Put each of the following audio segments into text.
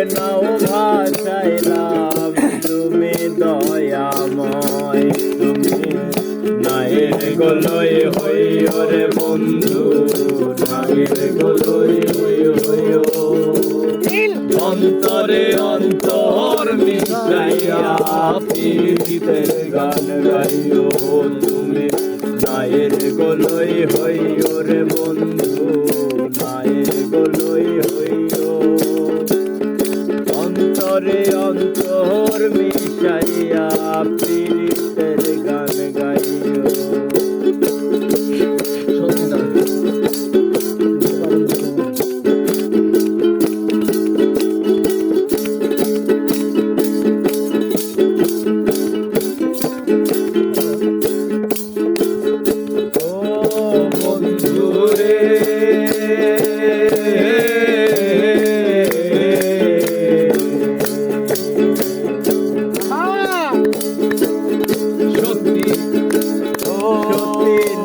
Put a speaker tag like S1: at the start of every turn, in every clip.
S1: নাও ভাসাইলাম তুমি দয়াময় তুমি নায়ের গলয় হই ওরে বন্ধু নায়ের গলয় হই অন্তরে অন্তর মিশাইয়া প্রীতির গান গাইও তুমি নায়ের গলয় হই ওরে বন্ধু নায়ের গলয় হইও অন্তরে অন্তর মিশাইয়া প্রীতির গান গাইও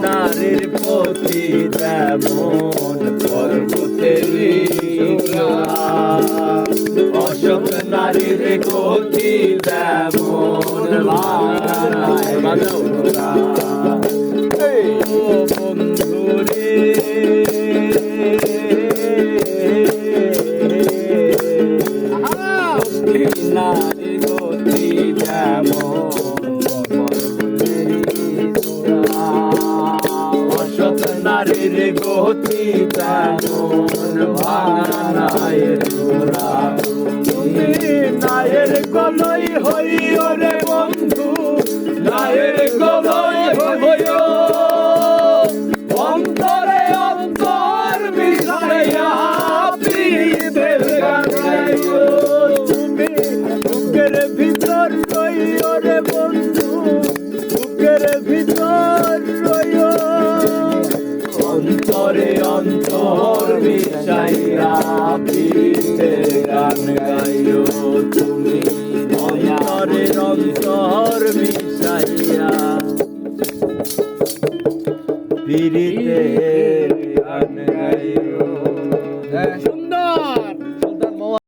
S1: নারীর প্রতি তেমন পর্বতের অশোক নারীর গতি তেমন বন্ধুরে নারী গতি তেমন নারীর গতি তেমন ভাঙানায়ের গোরা তুমি নায়ের গলয় হই ওরে বন্ধু নায়ের গলয় হইও অন্তরে অন্তর মিশাইয়া প্রীতির গান গাইও তুমি বুকের ভিতর রই ওরে বন্ধু বুকের ভিতর রইও অন্তরে অন্তর মিশাইয়া প্রীতির গান গাইও তুমি অন্তরে অন্তর মিশাইয়া প্রীতির